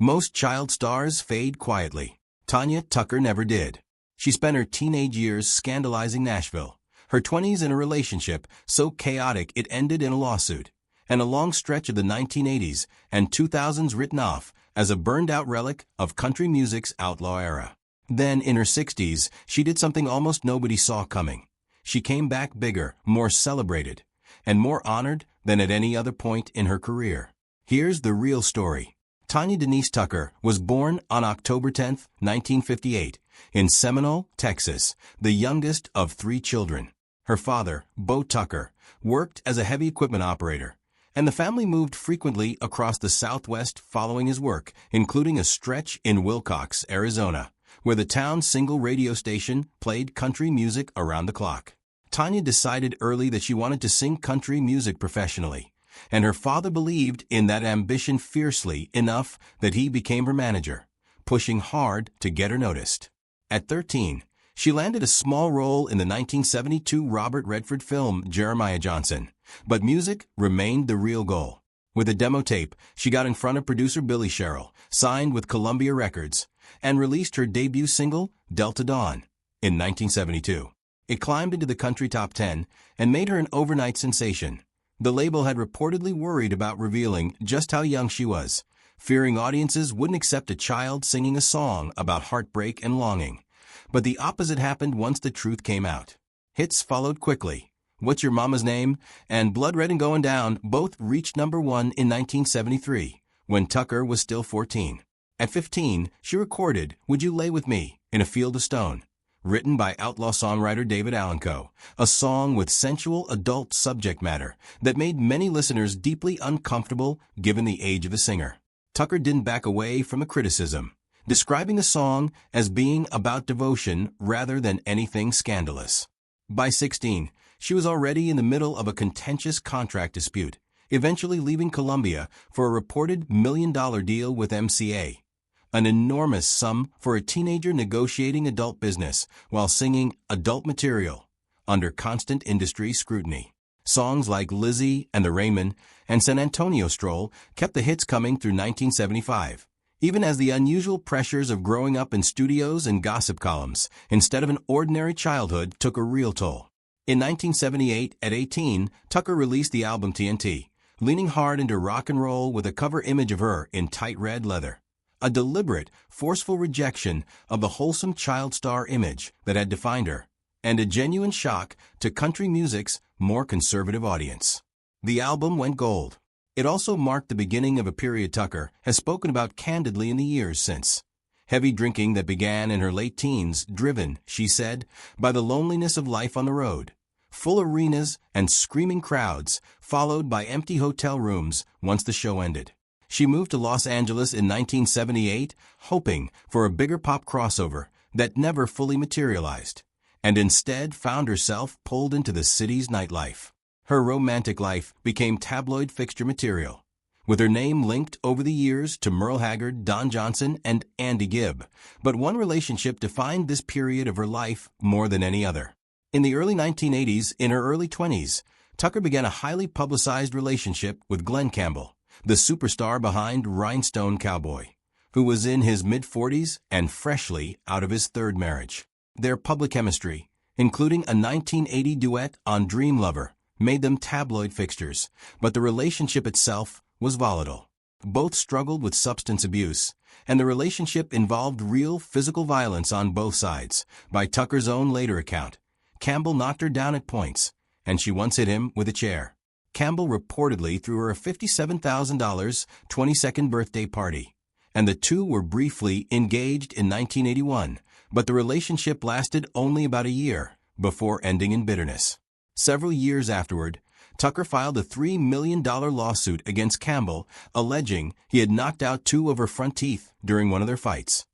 Most child stars fade quietly. Tanya Tucker never did. She spent her teenage years scandalizing Nashville, her 20s in a relationship so chaotic it ended in a lawsuit, and a long stretch of the 1980s and 2000s written off as a burned-out relic of country music's outlaw era. Then, in her 60s, she did something almost nobody saw coming. She came back bigger, more celebrated, and more honored than at any other point in her career. Here's the real story. Tanya Denise Tucker was born on October 10, 1958, in Seminole, Texas, the youngest of 3 children. Her father, Bo Tucker, worked as a heavy equipment operator, and the family moved frequently across the Southwest following his work, including a stretch in Willcox, Arizona, where the town's single radio station played country music around the clock. Tanya decided early that she wanted to sing country music professionally, and her father believed in that ambition fiercely enough that he became her manager, pushing hard to get her noticed. At 13, she landed a small role in the 1972 Robert Redford film Jeremiah Johnson, but music remained the real goal. With a demo tape, she got in front of producer Billy Sherrill, signed with Columbia Records, and released her debut single, Delta Dawn, in 1972. It climbed into the country top 10 and made her an overnight sensation. The label had reportedly worried about revealing just how young she was, fearing audiences wouldn't accept a child singing a song about heartbreak and longing. But the opposite happened once the truth came out. Hits followed quickly. What's Your Mama's Name and Blood Red and Going Down both reached number 1 in 1973, when Tucker was still 14. At 15, she recorded Would You Lay With Me in a Field of Stone, written by outlaw songwriter David Allenco, a song with sensual adult subject matter that made many listeners deeply uncomfortable given the age of the singer. Tucker didn't back away from the criticism, describing the song as being about devotion rather than anything scandalous. By 16, she was already in the middle of a contentious contract dispute, eventually leaving Columbia for a reported $1 million deal with MCA. An enormous sum for a teenager negotiating adult business while singing adult material under constant industry scrutiny. Songs like Lizzie and the Raymond and San Antonio Stroll kept the hits coming through 1975, even as the unusual pressures of growing up in studios and gossip columns instead of an ordinary childhood took a real toll. In 1978, at 18, Tucker released the album TNT, leaning hard into rock and roll with a cover image of her in tight red leather. A deliberate, forceful rejection of the wholesome child star image that had defined her, and a genuine shock to country music's more conservative audience. The album went gold. It also marked the beginning of a period Tucker has spoken about candidly in the years since. Heavy drinking that began in her late teens, driven, she said, by the loneliness of life on the road. Full arenas and screaming crowds, followed by empty hotel rooms once the show ended. She moved to Los Angeles in 1978, hoping for a bigger pop crossover that never fully materialized, and instead found herself pulled into the city's nightlife. Her romantic life became tabloid fixture material, with her name linked over the years to Merle Haggard, Don Johnson, and Andy Gibb. But one relationship defined this period of her life more than any other. In the early 1980s, in her early 20s, Tucker began a highly publicized relationship with Glenn Campbell, the superstar behind Rhinestone Cowboy, who was in his mid-40s and freshly out of his 3rd marriage. Their public chemistry, including a 1980 duet on Dream Lover, made them tabloid fixtures, but the relationship itself was volatile. Both struggled with substance abuse, and the relationship involved real physical violence on both sides. By Tucker's own later account, Campbell knocked her down at points, and she once hit him with a chair. Campbell reportedly threw her a $57,000 22nd birthday party, and the two were briefly engaged in 1981, but the relationship lasted only about a year before ending in bitterness. Several years afterward, Tucker filed a $3 million lawsuit against Campbell, alleging he had knocked out 2 of her front teeth during one of their fights.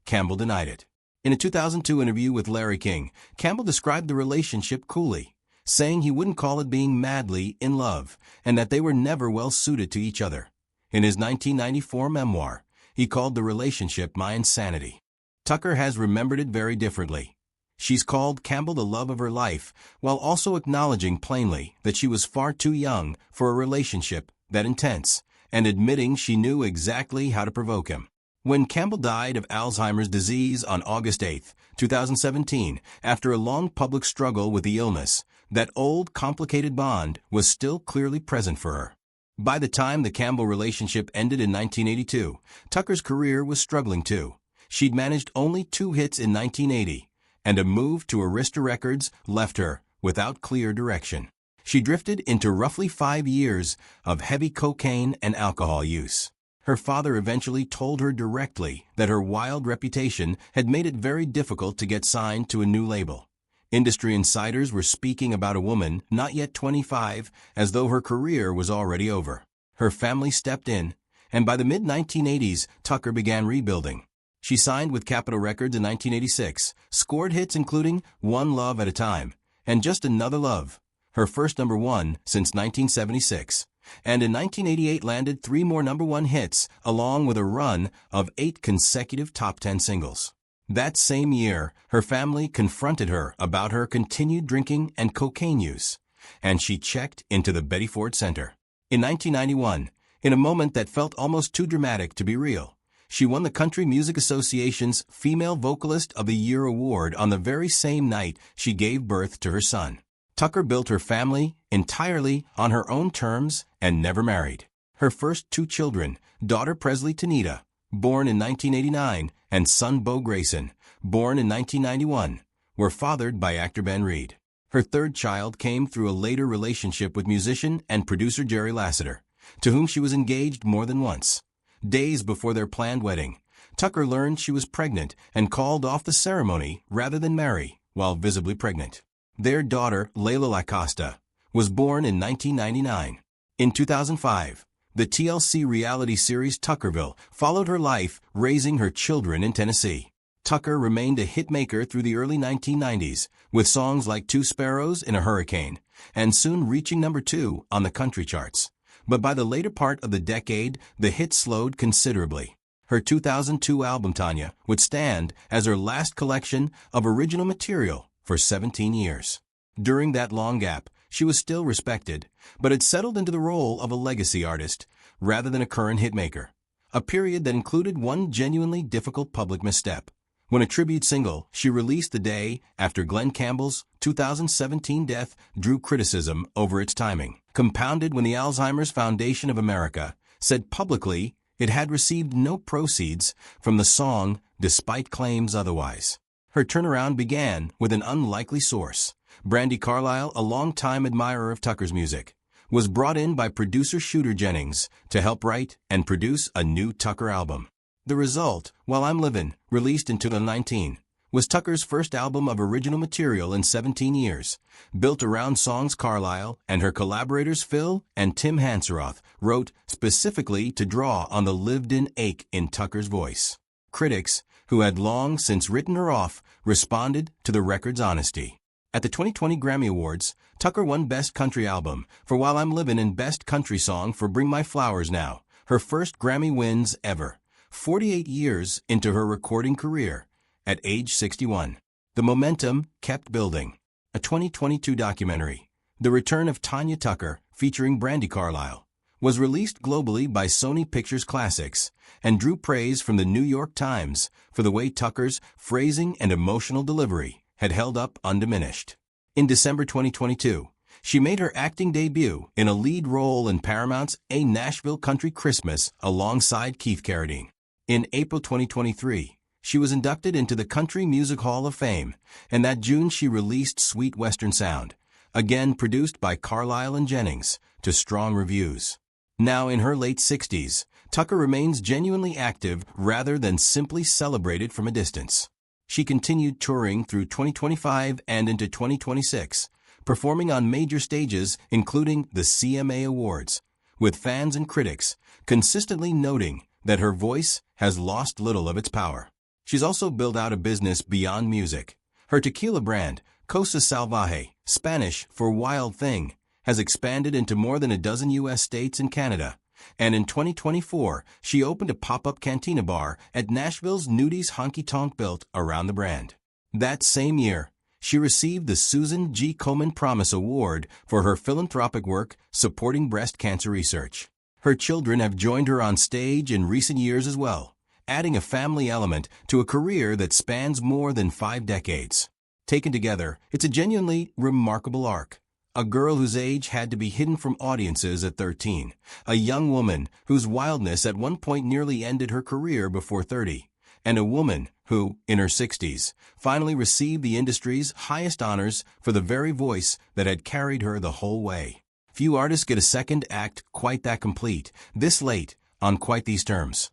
Campbell denied it. In a 2002 interview with Larry King, Campbell described the relationship coolly, saying he wouldn't call it being madly in love, and that they were never well suited to each other. In his 1994 memoir, he called the relationship My Insanity. Tucker has remembered it very differently. She's called Campbell the love of her life, while also acknowledging plainly that she was far too young for a relationship that intense, and admitting she knew exactly how to provoke him. When Campbell died of Alzheimer's disease on August 8, 2017, after a long public struggle with the illness, that old, complicated bond was still clearly present for her. By the time the Campbell relationship ended in 1982, Tucker's career was struggling too. She'd managed only 2 hits in 1980, and a move to Arista Records left her without clear direction. She drifted into roughly 5 years of heavy cocaine and alcohol use. Her father eventually told her directly that her wild reputation had made it very difficult to get signed to a new label. Industry insiders were speaking about a woman, not yet 25, as though her career was already over. Her family stepped in, and by the mid-1980s, Tucker began rebuilding. She signed with Capitol Records in 1986, scored hits including One Love at a Time and Just Another Love, her first #1 since 1976, and in 1988 landed 3 more #1 hits along with a run of 8 consecutive top 10 singles. That same year, her family confronted her about her continued drinking and cocaine use, and she checked into the Betty Ford Center. In 1991, in a moment that felt almost too dramatic to be real, she won the Country Music Association's Female Vocalist of the Year award on the very same night she gave birth to her son. Tucker built her family entirely on her own terms and never married. Her first 2 children, daughter Presley Tanita, born in 1989, and son Bo Grayson, born in 1991, were fathered by actor Ben Reed. Her 3rd child came through a later relationship with musician and producer Jerry Lasseter, to whom she was engaged more than once. Days before their planned wedding, Tucker learned she was pregnant and called off the ceremony rather than marry while visibly pregnant. Their daughter, Layla Lacosta, was born in 1999. In 2005, the TLC reality series Tuckerville followed her life raising her children in Tennessee. Tucker remained a hitmaker through the early 1990s, with songs like 2 Sparrows in a Hurricane, and soon reaching #2 on the country charts. But by the later part of the decade, the hit slowed considerably. Her 2002 album Tanya would stand as her last collection of original material for 17 years. During that long gap, she was still respected, but had settled into the role of a legacy artist rather than a current hitmaker, a period that included one genuinely difficult public misstep. When a tribute single she released the day after Glenn Campbell's 2017 death drew criticism over its timing, compounded when the Alzheimer's Foundation of America said publicly it had received no proceeds from the song despite claims otherwise. Her turnaround began with an unlikely source. Brandi Carlile, a longtime admirer of Tucker's music, was brought in by producer Shooter Jennings to help write and produce a new Tucker album. The result, While I'm Livin', released in 2019, was Tucker's first album of original material in 17 years, built around songs Carlile and her collaborators Phil and Tim Hanseroth wrote specifically to draw on the lived-in ache in Tucker's voice. Critics, who had long since written her off, responded to the record's honesty. At the 2020 Grammy Awards, Tucker won Best Country Album for While I'm Livin' and Best Country Song for Bring My Flowers Now, her first Grammy wins ever, 48 years into her recording career, at age 61. The momentum kept building. A 2022 documentary, The Return of Tanya Tucker, featuring Brandi Carlile, was released globally by Sony Pictures Classics and drew praise from the New York Times for the way Tucker's phrasing and emotional delivery had held up undiminished. In December 2022, she made her acting debut in a lead role in Paramount's A Nashville Country Christmas alongside Keith Carradine. In April 2023, she was inducted into the Country Music Hall of Fame, and that June she released Sweet Western Sound, again produced by Carlile and Jennings, to strong reviews. Now in her late 60s, Tucker remains genuinely active rather than simply celebrated from a distance. She continued touring through 2025 and into 2026, performing on major stages including the CMA Awards, with fans and critics consistently noting that her voice has lost little of its power. She's also built out a business beyond music. Her tequila brand, Cosa Salvaje, Spanish for Wild Thing, has expanded into more than a dozen U.S. states and Canada, and in 2024, she opened a pop-up cantina bar at Nashville's Nudies Honky Tonk built around the brand. That same year, she received the Susan G. Komen Promise Award for her philanthropic work supporting breast cancer research. Her children have joined her on stage in recent years as well, adding a family element to a career that spans more than 5 decades. Taken together, it's a genuinely remarkable arc. A girl whose age had to be hidden from audiences at 13. A young woman whose wildness at one point nearly ended her career before 30. And a woman who, in her 60s, finally received the industry's highest honors for the very voice that had carried her the whole way. Few artists get a second act quite that complete, this late, on quite these terms.